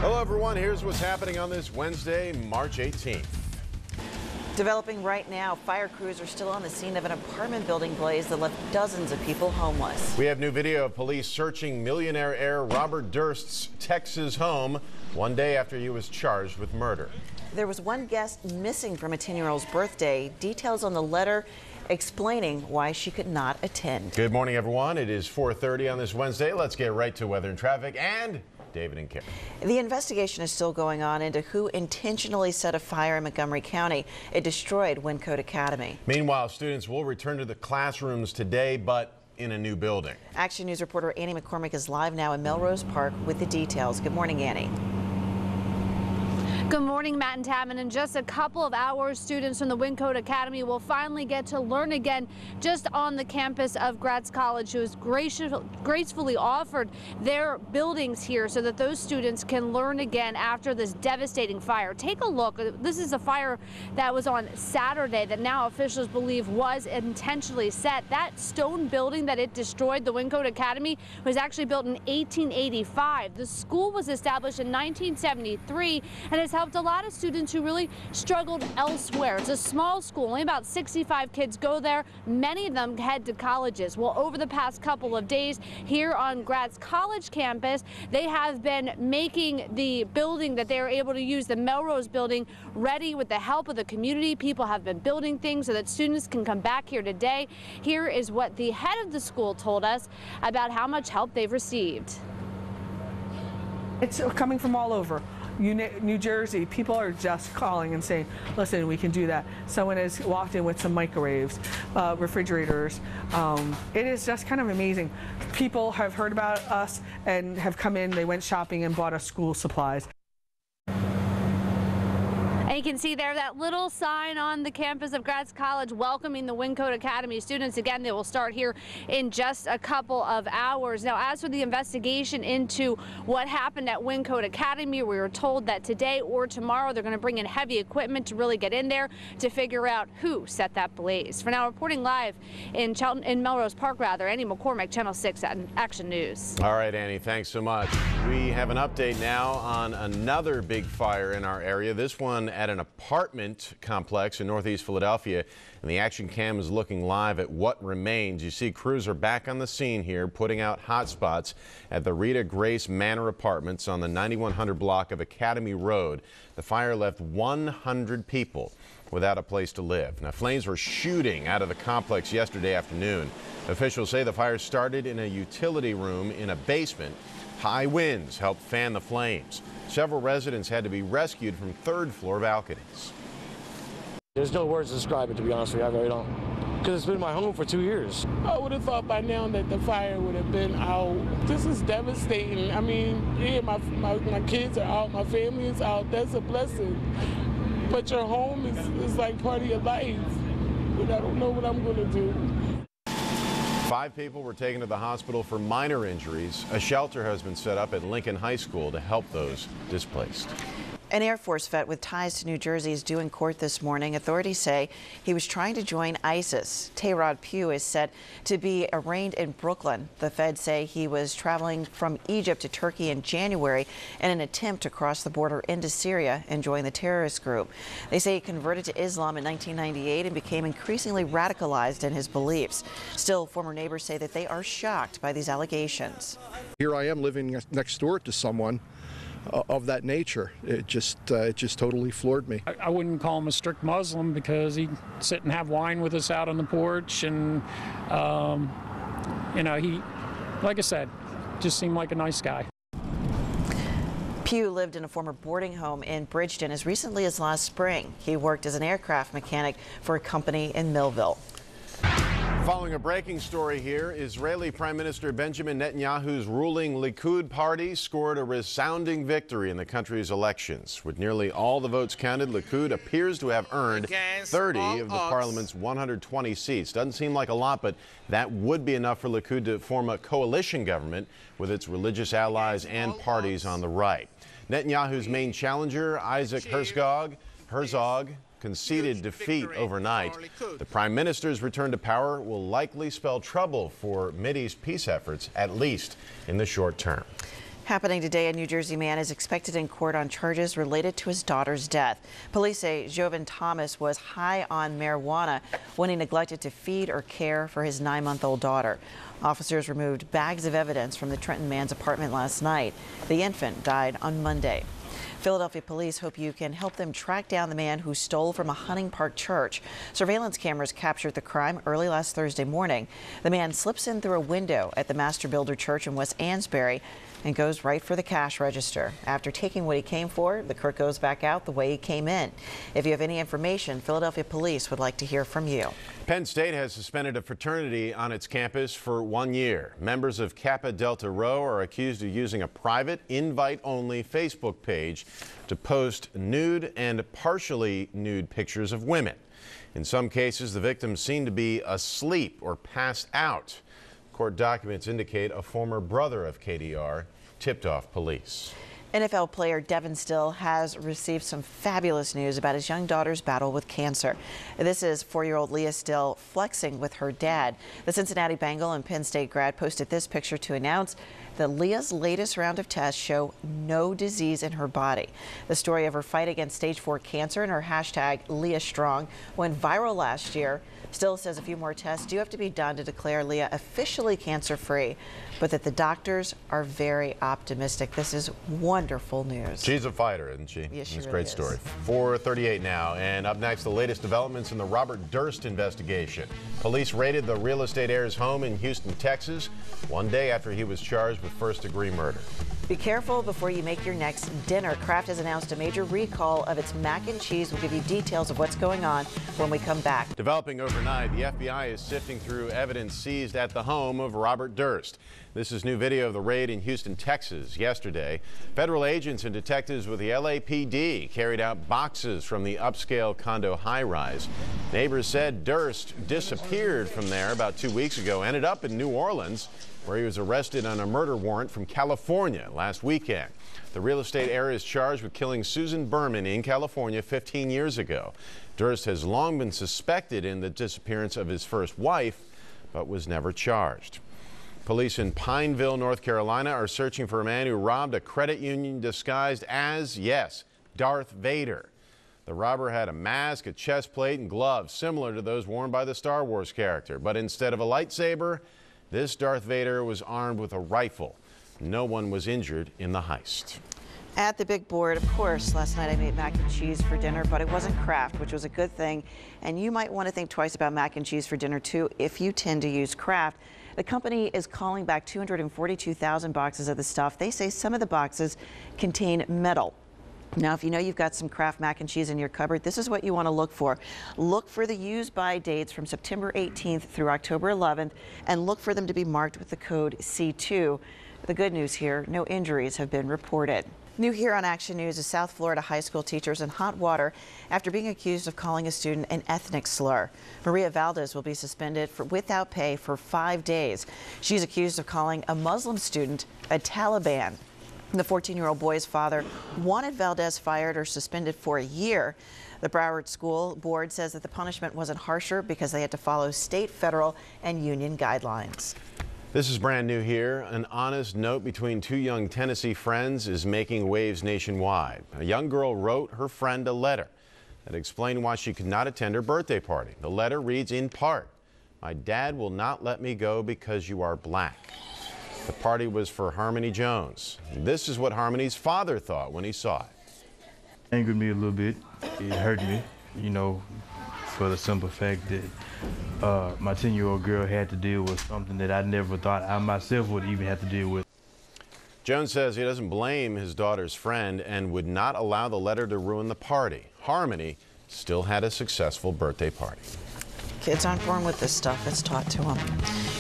Hello, everyone. Here's what's happening on this Wednesday, March 18th. Developing right now, fire crews are still on the scene of an apartment building blaze that left dozens of people homeless. We have new video of police searching millionaire heir Robert Durst's Texas home 1 day after he was charged with murder. There was one guest missing from a 10-year-old's birthday. Details on the letter explaining why she could not attend. Good morning, everyone. It is 4:30 on this Wednesday. Let's get right to weather and traffic and David and Karen. The investigation is still going on into who intentionally set a fire in Montgomery County. It destroyed Wyncote Academy. Meanwhile, students will return to the classrooms today, but in a new building. Action News reporter Annie McCormick is live now in Melrose Park with the details. Good morning, Annie. Good morning, Matt and Tam. In just a couple of hours, students from the Wyncote Academy will finally get to learn again just on the campus of Gratz College, who has gracefully offered their buildings here so that those students can learn again after this devastating fire. Take a look. This is a fire that was on Saturday that now officials believe was intentionally set. That stone building that it destroyed, the Wyncote Academy, was actually built in 1885. The school was established in 1973 and has helped a lot of students who really struggled elsewhere. It's a small school, only about 65 kids go there. Many of them head to colleges. Well, over the past couple of days here on Gratz College campus, they have been making the building that they are able to use, the Melrose building, ready with the help of the community. People have been building things so that students can come back here today. Here is what the head of the school told us about how much help they've received. It's coming from all over. New Jersey, people are just calling and saying, listen, we can do that. Someone has walked in with some microwaves, refrigerators. It is just kind of amazing. People have heard about us and have come in, they went shopping and bought us school supplies. And you can see there that little sign on the campus of Gratz College welcoming the Wyncote Academy students. Again, they will start here in just a couple of hours. Now, as for the investigation into what happened at Wyncote Academy, we were told that today or tomorrow they're going to bring in heavy equipment to really get in there to figure out who set that blaze. For now, reporting live in Melrose Park, Annie McCormick, Channel 6 Action News. All right, Annie, thanks so much. We have an update now on another big fire in our area. This one at an apartment complex in northeast Philadelphia, and the action cam is looking live at what remains. You see crews are back on the scene here, putting out hot spots at the Rita Grace Manor Apartments on the 9100 block of Academy Road. The fire left 100 people without a place to live. Now, flames were shooting out of the complex yesterday afternoon. Officials say the fire started in a utility room in a basement. High winds helped fan the flames. Several residents had to be rescued from third-floor balconies. There's no words to describe it, to be honest with you. I really don't. Because it's been my home for 2 years. I would have thought by now that the fire would have been out. This is devastating. I mean, yeah, my kids are out, my family is out. That's a blessing. But your home is like part of your life. But I don't know what I'm going to do. 5 people were taken to the hospital for minor injuries. A shelter has been set up at Lincoln High School to help those displaced. An Air Force vet with ties to New Jersey is due in court this morning. Authorities say he was trying to join ISIS. Tayrod Pugh is set to be arraigned in Brooklyn. The feds say he was traveling from Egypt to Turkey in January in an attempt to cross the border into Syria and join the terrorist group. They say he converted to Islam in 1998 and became increasingly radicalized in his beliefs. Still, former neighbors say that they are shocked by these allegations. Here I am living next door to someone of that nature. It just totally floored me. I wouldn't call him a strict Muslim because he'd sit and have wine with us out on the porch, and you know, he, like I said, just seemed like a nice guy. Pugh lived in a former boarding home in Bridgeton as recently as last spring. He worked as an aircraft mechanic for a company in Millville. Following a breaking story here, Israeli Prime Minister Benjamin Netanyahu's ruling Likud party scored a resounding victory in the country's elections. With nearly all the votes counted, Likud appears to have earned 30 of the parliament's 120 seats. Doesn't seem like a lot, but that would be enough for Likud to form a coalition government with its religious allies and parties on the right. Netanyahu's main challenger, Isaac Herzog, conceded defeat overnight. The prime minister's return to power will likely spell trouble for Mideast peace efforts, at least in the short term. Happening today, a New Jersey man is expected in court on charges related to his daughter's death. Police say Jovan Thomas was high on marijuana when he neglected to feed or care for his 9-month-old daughter. Officers removed bags of evidence from the Trenton man's apartment last night. The infant died on Monday. Philadelphia police hope you can help them track down the man who stole from a Hunting Park church. Surveillance cameras captured the crime early last Thursday morning. The man slips in through a window at the Master Builder Church in West Ansbury and goes right for the cash register. After taking what he came for, the crook goes back out the way he came in. If you have any information, Philadelphia police would like to hear from you. Penn State has suspended a fraternity on its campus for 1 year. Members of Kappa Delta Rho are accused of using a private, invite-only Facebook page to post nude and partially nude pictures of women. In some cases, the victims seem to be asleep or passed out. Court documents indicate a former brother of KDR tipped off police. NFL player Devin Still has received some fabulous news about his young daughter's battle with cancer. This is 4-year-old Leah Still flexing with her dad. The Cincinnati Bengal and Penn State grad posted this picture to announce that Leah's latest round of tests show no disease in her body. The story of her fight against stage 4 cancer and her hashtag Leah Strong went viral last year. Still says a few more tests do have to be done to declare Leah officially cancer-free, but that the doctors are very optimistic. This is wonderful news. She's a fighter, isn't she? Yes, she It's a really great is. story. 4:38 now, and up next, the latest developments in the Robert Durst investigation. Police raided the real estate heir's home in Houston, Texas, one day after he was charged with first-degree murder. Be careful before you make your next dinner. Kraft has announced a major recall of its mac and cheese. We'll give you details of what's going on when we come back. Developing overnight, the FBI is sifting through evidence seized at the home of Robert Durst. This is new video of the raid in Houston, Texas yesterday. Federal agents and detectives with the LAPD carried out boxes from the upscale condo high-rise. Neighbors said Durst disappeared from there about 2 weeks ago, ended up in New Orleans, where he was arrested on a murder warrant from California last weekend. The real estate heir is charged with killing Susan Berman in California 15 years ago. Durst has long been suspected in the disappearance of his first wife, but was never charged. Police in Pineville, North Carolina are searching for a man who robbed a credit union disguised as, yes, Darth Vader. The robber had a mask, a chest plate, and gloves similar to those worn by the Star Wars character. But instead of a lightsaber, this Darth Vader was armed with a rifle. No one was injured in the heist. At the big board, of course, last night I made mac and cheese for dinner, but it wasn't Kraft, which was a good thing. And you might want to think twice about mac and cheese for dinner, too, if you tend to use Kraft. The company is calling back 242,000 boxes of the stuff. They say some of the boxes contain metal. Now, if you know you've got some Kraft mac and cheese in your cupboard, this is what you want to look for. Look for the use-by dates from September 18th through October 11th, and look for them to be marked with the code C2. The good news here, no injuries have been reported. New here on Action News is South Florida high school teachers in hot water after being accused of calling a student an ethnic slur. Maria Valdez will be suspended without pay for 5 days. She's accused of calling a Muslim student a Taliban. The 14-year-old boy's father wanted Valdez fired or suspended for a year. The Broward School Board says that the punishment wasn't harsher because they had to follow state, federal, and union guidelines. This is brand new here. An honest note between two young Tennessee friends is making waves nationwide. A young girl wrote her friend a letter that explained why she could not attend her birthday party. The letter reads in part, "My dad will not let me go because you are black." The party was for Harmony Jones. This is what Harmony's father thought when he saw it. Angered me a little bit. It hurt me, you know, for the simple fact that my 10-year-old girl had to deal with something that I never thought I myself would even have to deal with. Jones says he doesn't blame his daughter's friend and would not allow the letter to ruin the party. Harmony still had a successful birthday party. Kids aren't born with this stuff. It's taught to them.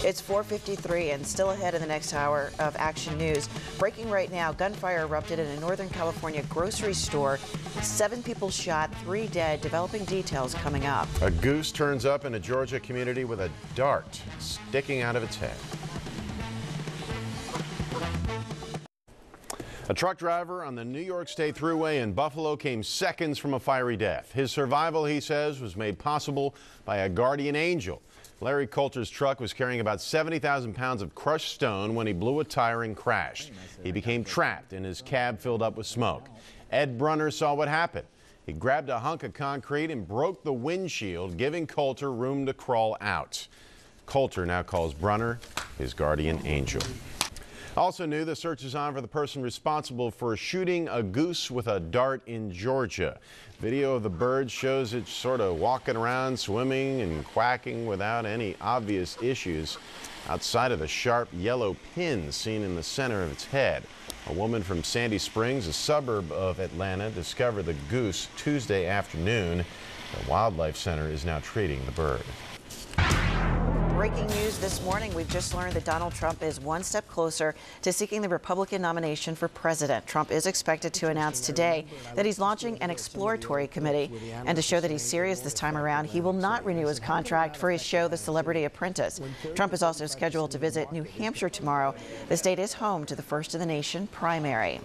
It's 4:53 and still ahead in the next hour of Action News. Breaking right now, gunfire erupted in a Northern California grocery store. 7 people shot, 3 dead. Developing details coming up. A goose turns up in a Georgia community with a dart sticking out of its head. A truck driver on the New York State Thruway in Buffalo came seconds from a fiery death. His survival, he says, was made possible by a guardian angel. Larry Coulter's truck was carrying about 70,000 pounds of crushed stone when he blew a tire and crashed. He became trapped and his cab filled up with smoke. Ed Brunner saw what happened. He grabbed a hunk of concrete and broke the windshield, giving Coulter room to crawl out. Coulter now calls Brunner his guardian angel. Also new, the search is on for the person responsible for shooting a goose with a dart in Georgia. Video of the bird shows it sort of walking around, swimming and quacking without any obvious issues outside of the sharp yellow pin seen in the center of its head. A woman from Sandy Springs, a suburb of Atlanta, discovered the goose Tuesday afternoon. The Wildlife Center is now treating the bird. Breaking news this morning, we've just learned that Donald Trump is one step closer to seeking the Republican nomination for president. Trump is expected to announce today that he's launching an exploratory committee. And to show that he's serious this time around, he will not renew his contract for his show, The Celebrity Apprentice. Trump is also scheduled to visit New Hampshire tomorrow. The state is home to the First in the Nation primary.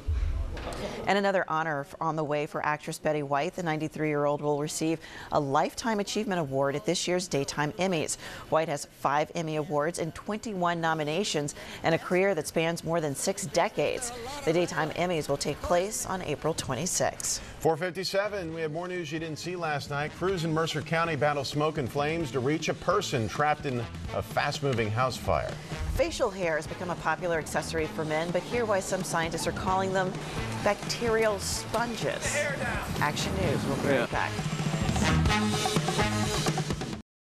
And another honor on the way for actress Betty White. The 93-year-old will receive a Lifetime Achievement Award at this year's Daytime Emmys. White has 5 Emmy Awards and 21 nominations and a career that spans more than 6 decades. The Daytime Emmys will take place on April 26. 4:57, we have more news you didn't see last night. Crews in Mercer County battle smoke and flames to reach a person trapped in a fast-moving house fire. Facial hair has become a popular accessory for men, but hear why some scientists are calling them bacterial sponges. Action News. We'll be right back.